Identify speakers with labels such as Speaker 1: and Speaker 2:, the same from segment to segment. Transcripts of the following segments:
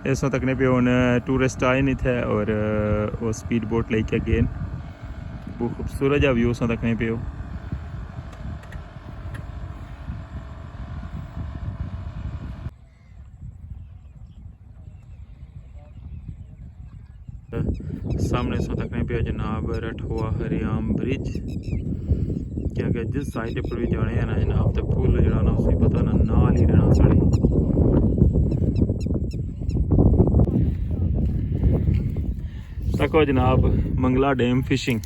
Speaker 1: इस तकने पे हूँ टूरिस्ट आए नहीं थे और वो स्पीड बोट लेके गए। वो खूबसूरत जा व्यू तकने पे हो। सामने सो तकने पे जनाब रठवा हरियाम ब्रिज क्या क्या जिस साइड पर भी जाने हैं ना जनाब तो पुल जरा ना उसे पता ना नाल ही रहना साढ़े। तको जनाब मंगला डैम फिशिंग।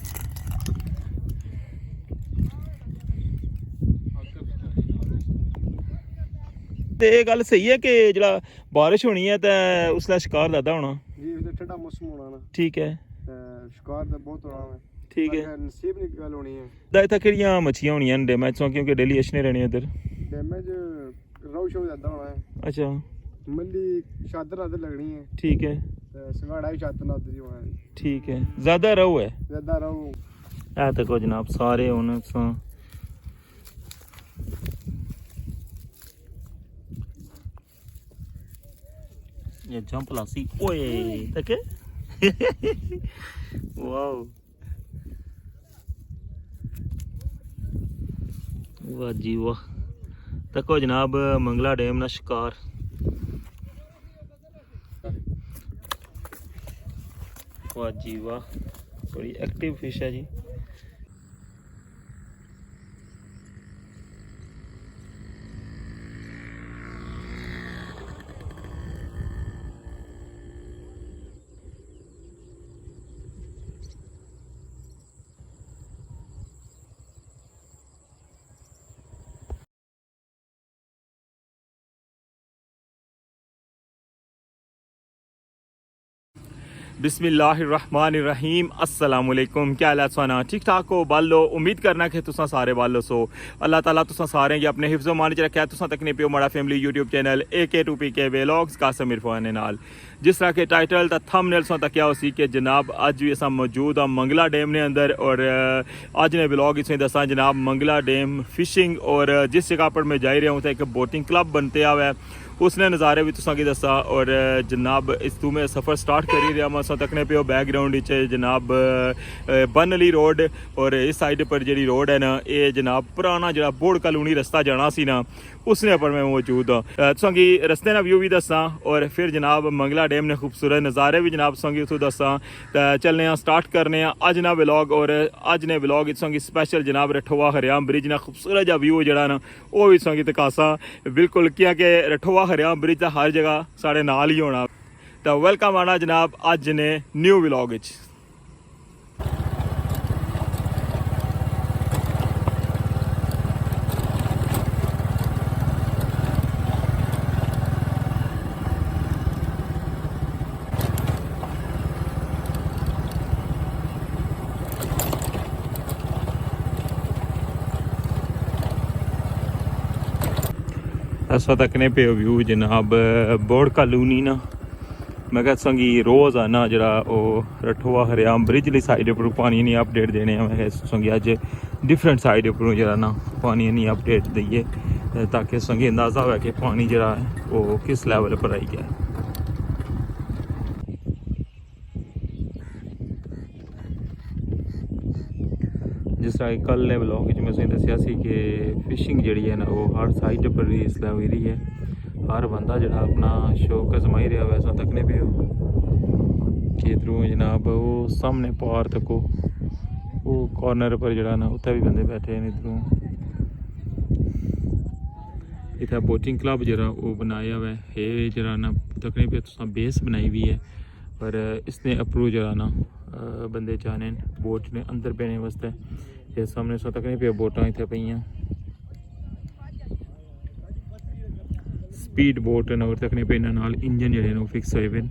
Speaker 1: ते ये गल सही है कि जरा बारिश होनी है तो उसका शिकार ज़्यादा होना
Speaker 2: जी ठंडा मौसम होना ना
Speaker 1: ठीक है
Speaker 2: शिकार तो बहुत होना है
Speaker 1: ठीक है।
Speaker 2: नसीब की गल होनी है
Speaker 1: इतना कि मच्छियाँ होनी डैम चो क्योंकि डेली अशने रहने इधर
Speaker 2: डैमेज राउ शो ज्यादा होना है। अच्छा मल्ली चादर आदर लगनी है
Speaker 1: ठीक है
Speaker 2: संगाड़ा भी चादर आदर ही होना है
Speaker 1: ठीक है ज़्यादा रहू है
Speaker 2: ज्यादा रहू
Speaker 1: है तको जनाब सारे हूँ ये जंप लासी ओए तक वाओ वाह जी वाह। तको जनाब मंगला डैम ना शिकार वाह जी वाह बड़ी एक्टिव फिश है जी। बिस्मिल्लाहिर्रहमानिर्रहीम अस्सलाम वालेकुम क्या हाल है सुना ठीक ठाक हो बालो उम्मीद करना कि तुसा सारे बालो सो अल्लाह ताला तुसा सारे गी अपने हिफ्ज़ो मान च रखा तुसा तकने पियो माड़ा family YouTube channel AK2PK vlogs Qasim Irfan नाल जिस तरह के टाइटल दा थंबनेल सो तक उसी के जनाब अज भी असा मौजूद हाँ मंगला डैम ने अंदर और अज ने व्लॉग इसमें दसा जनाब मंगला डैम फिशिंग और जिस जगह पर मैं जा रहा हूँ तो एक बोटिंग क्लब बनते हुआ है उसने नज़ारे भी तुसा की दसा और जनाब इस तू में सफ़र स्टार्ट कर ही रहा मैं तकने पे बैकग्राउंड जनाब बन अली रोड और इस साइड पर जी रोड है ना ये जनाब पुराना जरा बोर्ड कॉलोनी रस्ता जाना सी ना उसने पर मैं मौजूद हाँ तुसा की रस्ते का व्यू भी दसा और फिर जनाब मंगला डैम ने खूबसूरत नज़ारे भी जनाब तुसा उत्थों दसा चलने स्टार्ट करने अज ना व्लॉग और अज ने व्लॉग तुसा की स्पैशल जनाब रठवा हरियाम ब्रिज ना खूबसूरत जहा व्यू जरा ना वो भी तुसा की तकासा बिल्कुल क्या कि रठवा हरियाम ब्रिज का हर जगह साढ़े नाल ही होना तो वेलकम आना जनाब अज ने न्यू व्लॉग ऐसा तकने पे व्यू जनाब बोर्ड कॉलोनी ना मैं क्या संगी रोज़ाना जरा वो रठवा हरियाम ब्रिज ली साइड पर पानी नहीं अपडेट देने मैं संगी अज डिफरेंट साइड पर जरा ना पानी नहीं अपडेट दईए ताकि संगी अंदाज़ा हो कि पानी जरा है वो किस लेवल पर आई गया। जिस तरह कल ने ब्लॉग में दसिया कि फिशिंग जी है ना वो हर साइड पर इसलिए हुई रही है हर बंदा जरा अपना शौक आजमाई रहा वैसा तकने पे हो कि इधरों जनाब वो सामने पार तको वो कॉर्नर पर जरा ना उत्थे भी बंदे बैठे हैं इधरों इतना बोटिंग क्लब जरा वो बनाया हुआ है जरा ना तकने पे तुसा बेस बनाई हुई है पर इसने अप्रूव जरा ना बंदे चाहने बोट ने अंदर बहने वास्ते ये सामने सो तक नहीं पे बोटा इतने पे स्पीड बोट न और तकने पे नाल इंजन जड़े ना फिक्स हुए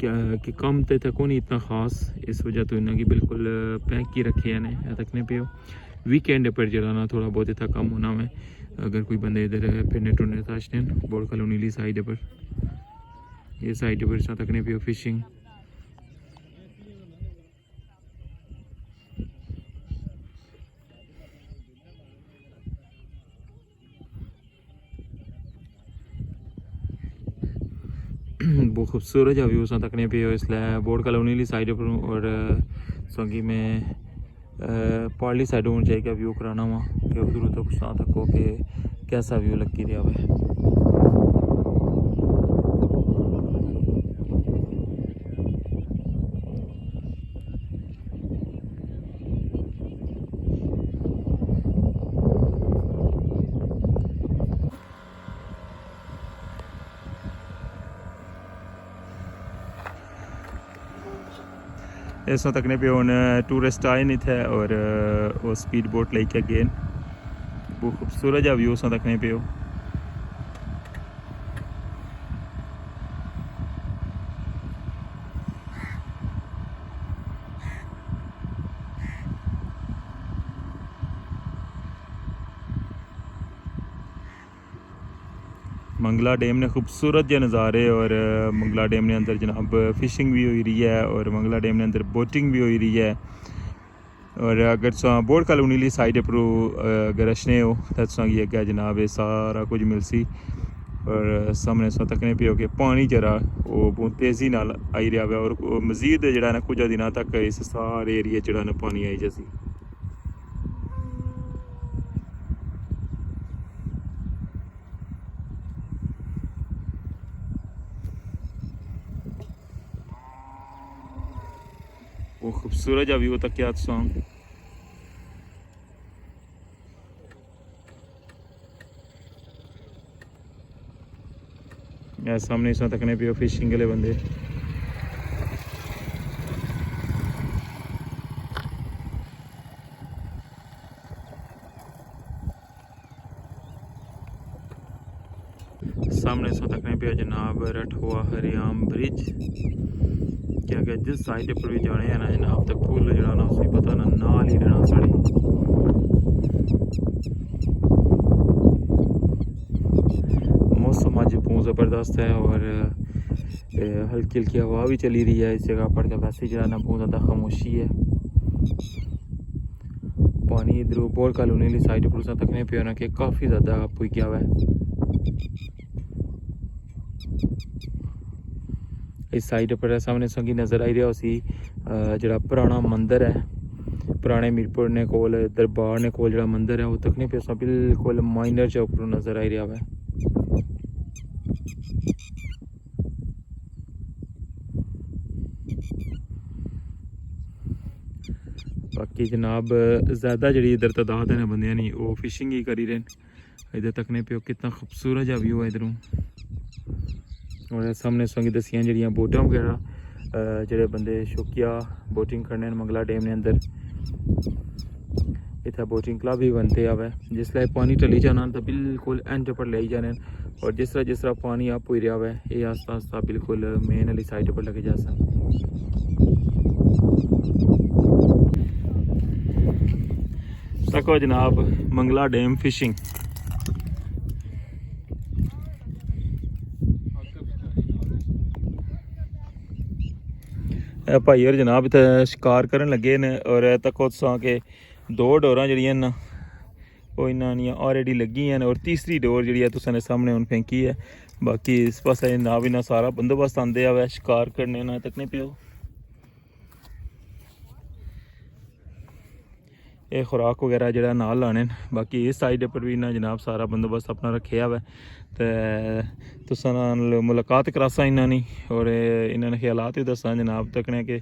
Speaker 1: क्या कि कम तो तक नहीं इतना खास इस वजह तो इन्हें की बिल्कुल पैक ही रखे हैं तकने पे वीकेंड पर जरा ना थोड़ा बहुत इतना कम होना है अगर कोई बंदे इधर फिरने टुरने ताशने बोर्ड कॉलोनी ली साइड पर ये साइड पर तकने पे फिशिंग बहुत खूबसूरत जा व्यू तकने पे हो इसलिए बोर्ड कॉलोनी ली साइड पर और संगी में पार्ली साइड होनी चाहिए व्यू कराना वहाँ कि उधर तो कुछ तको कि कैसा व्यू लगी दिया हुआ इस तकने पे हूँ टूरिस्ट आए नहीं थे और वो स्पीड बोट लेके गए बहुत खूबसूरत जा व्यू तकने पे हो मंगला डैम ने खूबसूरत जे नज़ारे और मंगला डैम ने अंदर जनाब फिशिंग भी हो रही है और मंगला डैम ने अंदर बोटिंग भी हो रही है और अगर बोर्ड कॉलोनी ली साइड पर अगर अशने हो तो ये अगर जनाब ये सारा कुछ मिलसी और सामने तकने पे हो कि पानी जरा वो बहुत तेज़ी नाल आई रहा है और मजीद जड़ा ना कुछ दिनों तक इस सारे एरिया जड़ा ना पानी आई जैसी वो खूबसूरत जा व्यू तक क्या सॉन्ग सामने इस तकने पे फिशिंग के बंदे सामने इस तकने पे जनाब रठवा हरियाम ब्रिज क्या क्या जिस साइड पर भी जाने हैं ना जनाब तक पुल जड़ा ना उसे पता ना नाल ही रहना साढ़े मौसम आज बहुत ज़बरदस्त है और हल्की हल्की हवा भी चली रही है इस जगह पर तो वैसे जड़ा ना बहुत ज़्यादा खामोशी है पानी इधर बोर कॉलोनी वाली साइड पर तकने पे होना कि काफ़ी ज़्यादा पुई गया हुआ है इस साइड पर सामने संगी नज़र आई रहा उसी जड़ा पुराना मंदिर है पुराने मीरपुर ने कोल दरबार ने कोल जड़ा मंदिर है वो तकने पे बिल्कुल माइनर चा ऊपर नज़र आई रहा है बाकी जनाब ज़्यादा जी इधर तादाद है बंद नहीं वो फिशिंग ही करी रहे इधर तकने पे कितना खूबसूरत जा व्यू है इधरों और सामने संगी दसियां जड़ियाँ बोटां वगैरह जेह्ड़े बंदे शौकिया बोटिंग करने मंगला डैम ने अंदर इतना बोटिंग क्लब भी बनते आवे जिसलै पानी टली जाना तो बिल्कुल एंड पर ले जाने और जिस तरह पानी आप हो रहा है ये आस्ता आस्ता बिल्कुल मेन वाली साइड पर लगे जा तको जनाब मंगला डैम फिशिंग भाई और जनाब इतने शिकार करन लगे ने और तको तुसां के दो डोरां जड़ियां ना वो इन्हां ऑलरेडी लगी हैं और तीसरी डोर जी तुसां ने सामने हुन फेंकी है बाकी इस पासे ना भी ना सारा बंदोबस्त आंदे आवे शिकार करने ना तकने पियो ये खुराक वगैरह जरा नाल लाने बाकी इस साइड पर भी ना जनाब सारा बंदोबस्त अपना रखे हुआ है तो तुसां नाल मुलाकात करासा इन्हां नी और इन्हां ने ख्यालात भी दसा जनाब तकने के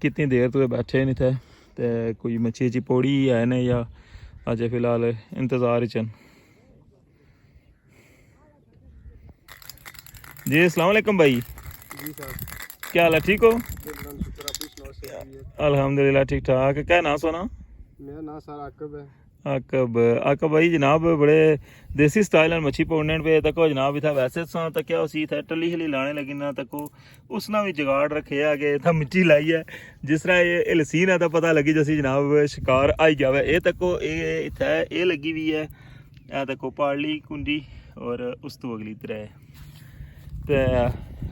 Speaker 1: कितनी देर तो बैठे नहीं थे तो कोई मच्छी पौड़ी है ने या अजय फिलहाल इंतज़ार चन जी अस्सलाम वालेकुम भाई
Speaker 2: जी सर
Speaker 1: क्या हाल है ठीक हो अल्हम्दुलिल्लाह ठीक ठाक क्या नाम सोना
Speaker 2: मेरा नाम सर आकब है
Speaker 1: आकब भाई जनाब बड़े देसी स्टाइल मच्छी पकड़ने पे तको जनाब इतना वैसे तक क्या उसी थे टली हली लाने लगी ना तको उसना भी जुगाड़ रखे आगे इतना मिट्टी लाई है जिस तरह ये लसीन है तो पता लगी जैसी जनाब शिकार आई जावे ये तको ये इतना ये लगी हुई है यह तको पार्ली कुंडी और उस तो अगली तरह तो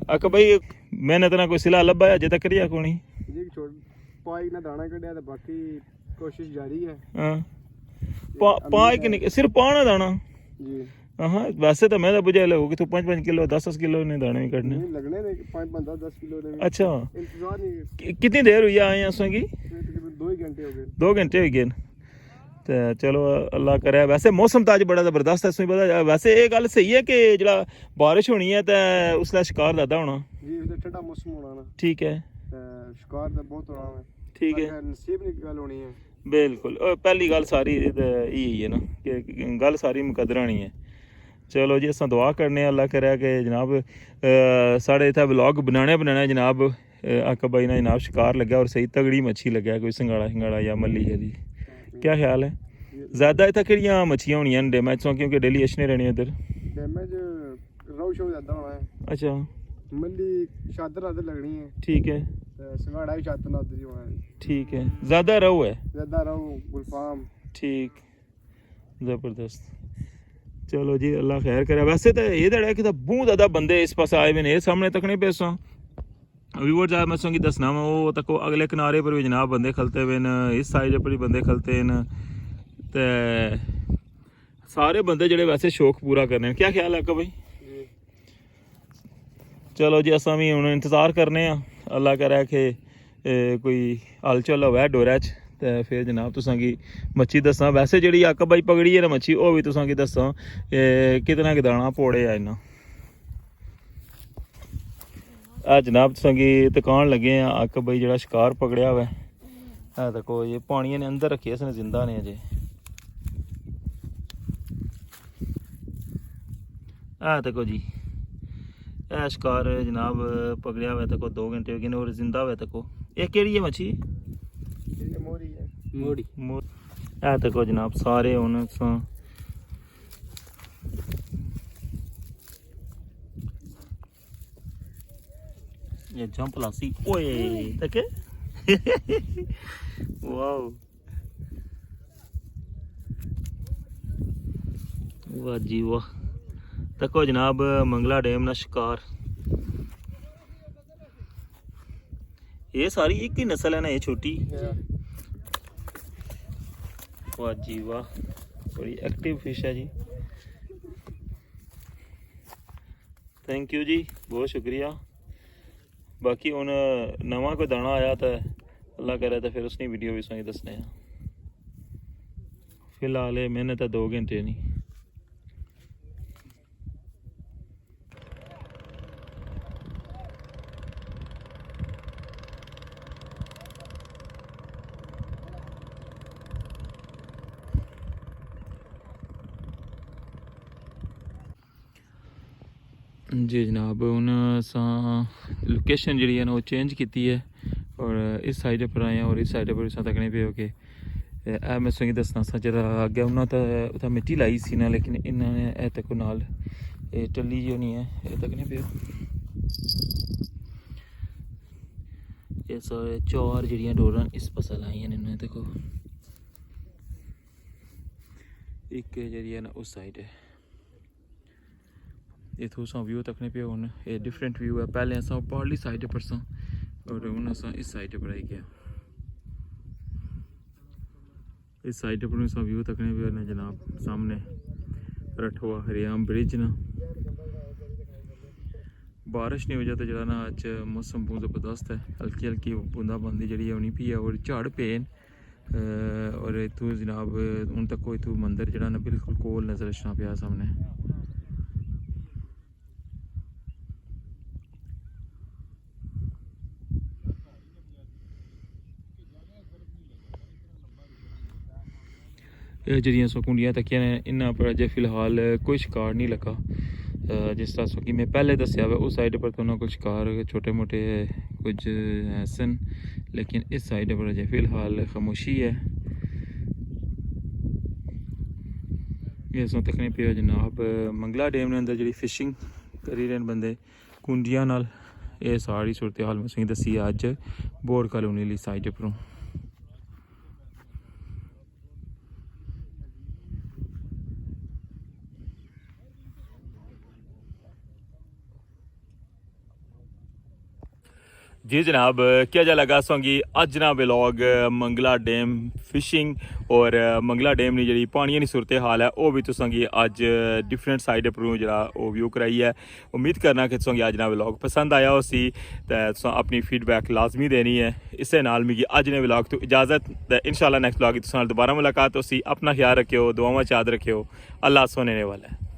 Speaker 1: आकब भाई मैंने तो ना कोई सिला लभा अजे तक रिया कोनी
Speaker 2: जी छोड़ पाई ना दाना कढ़िया तो बाकी कोशिश जारी है
Speaker 1: हाँ पाए कि नहीं सिर्फ पाना दाना
Speaker 2: जी
Speaker 1: हाँ वैसे तो मैं तो बुझा लो कि तू 5-5 किलो 10-10 किलो ने दाने भी कटने
Speaker 2: नहीं लगने ने 5-10 किलो ने
Speaker 1: अच्छा
Speaker 2: इंतजार नहीं
Speaker 1: कितनी देर हुई आए असां की
Speaker 2: तकरीबन 2 ही घंटे हो गए
Speaker 1: 2 घंटे हो गए ते चलो अल्लाह करे वैसे मौसम तो अज बड़ा जबरदस्त है पता वैसे ये गल सही है कि जरा बारिश होनी है तो उसका शिकार ज्यादा होना
Speaker 2: जी उसदा ठंडा मौसम होना ना
Speaker 1: ठीक है
Speaker 2: शिकार तो बहुत होना है
Speaker 1: ठीक है
Speaker 2: नसीब की गल होनी है
Speaker 1: बिल्कुल पहली गल सारी यही है ना कि गल सारी मुकदरानी है चलो जी अस दुआ करने अल्लाह करे कि जनाब साढ़े इत्थै व्लॉग बनाने जनाब आका भाई ने जनाब शिकार लग्या और सही तगड़ी मच्छी लग्या कोई संगाड़ा शिंगाड़ा या मल्ली है क्या ख्याल है ज़्यादा इत्थै केह्ड़ियां मच्छियां होनियां न डैमेज तो क्योंकि डेली अशने रहने इधर
Speaker 2: डैमेज राउ शो ज्यादा होना है
Speaker 1: अच्छा
Speaker 2: मल्ली शादर आदर लगनी है
Speaker 1: ठीक है
Speaker 2: संगाड़ा भी शादर आदर ही होना है
Speaker 1: ठीक है ज़्यादा रहू है
Speaker 2: ज्यादा राउ गुलफाम
Speaker 1: ठीक ज़बरदस्त चलो जी अल्लाह खैर करे वैसे तो ये दड़ा कि बहुत ज़्यादा बंदे इस पास आए हुए ने सामने तकने पे व्यूवर जाए मैं संगी दसना वा वो तको अगले किनारे पर भी जनाब बंदे खलते हुए न इस साइड पर भी बंदे खलते न ते सारे बंदे जेह्ड़े वैसे शौक पूरा करने क्या ख्याल है भाई चलो जी असां भी हुन इंतज़ार करने अल्लाह करे कि कोई हलचल होवे डोरे च ते फिर जनाब तुसां गी मच्छी दस्सां वैसे जेह्ड़ी अक्क भाई पकड़ी है ना मच्छी ओह् भी तुसां गी दस्सां कितना कि दाना पौड़े आ इन्ना जनाब तुसां गी दुकान लगे अक्क भाई जेह्ड़ा शिकार पकड़ेआ हुआ है देखो ये पानिया ने अंदर रखे इसने जिंदा ने अजे देखो जी शिकार जनाब पकड़िया हुआ देखो 2 घंटे हो गए और जिंदा हुआ देखो ये केड़ी है मच्छी
Speaker 2: मोरी है
Speaker 1: मोरी देखो जनाब सारे हूँ ये जंप लासी ओए देखे वाओ वाह जी वाह देखो जनाब मंगला डैम ना शिकार ये सारी एक ही नस्ल है ना ये छोटी वाह जी वाह बड़ी एक्टिव फिश है जी थैंक यू जी बहुत शुक्रिया बाकी हुन नवा कोई दाना आया तो अल्लाह करे तो फिर उसकी वीडियो भी सही दसने फिलहाल मैंने तो 2 घंटे नहीं जी जनाब हूँ अस लोकेशन जी है ना वो चेंज की है और इस साइड पर आए और इस साइड पर तकने पे हो के मैं तुसेंगी दसना सा जरा अग्गें उन्हें तो उत्थै मिट्टी लाई सी ना लेकिन इन्होंने ए तक नाल टल्ली जो नहीं है ये तकने पे ये सारे 4 जड़ियाँ डोरां इस पासा लाई इन्होंने देखो एक जी है ना उस साइड है इत्थों अस व्यू तकने पे हूँ ये डिफरेंट व्यू है पहले अस पारली साइड पर सा और हूँ अस इस साइड पर आई गया इस साइड पर अस व्यू तकने पे ना जनाब सामने रठवा हरियाम ब्रिज ना बारिश नहीं हो जाता जरा ना अज मौसम बहुत ज़बरदस्त है हल्की हल्की बूंदाबांदी जी होनी पी है और झाड़ पे और इतों जनाब हूँ तक इतों मंदिर जरा ना बिल्कुल कोल नज़र अचना पाया सामने जड़ियाँ सौ कुंडियाँ तकियां ने इन्ना पर अजे फिलहाल कोई शिकार नहीं लगा जिस तरह सो कि मैं पहले दसिया हुआ उस साइड पर तो ना कुछ शिकार छोटे मोटे कुछ सन लेकिन इस साइड पर अजे फिलहाल खामोशी है ये सो तकने पे जनाब मंगला डैम अंदर जी फिशिंग करी रहे बंदे कुंडियां नाल ये सारी सूरत हाल मैं दसी है अज बोर कॉलोनी ली साइड परों जी जनाब, क्या जा लगा सोंगी अज ना व्लॉग मंगला डैम फिशिंग और मंगला डैम दी जेह्ड़ी पानिया दी सूरत हाल है ओह् भी तुसेंगी अज डिफरेंट साइड उप्परों जेह्ड़ा ओह् व्यू कराई है। उम्मीद करना कि तुसेंगी अज ना व्लॉग पसंद आया उसी ते तुसें अपनी फीडबैक लाजमी देनी है। इस्से नाल मिगी अज ने व्लॉग तो इजाजत ते इंशाल्लाह नेक्स्ट व्लॉग तुसां नाल दोबारा मुलाकात उसी। अपना ख्याल रखियो, दुआवां च याद रखियो। अल्लाह सोने वाला है।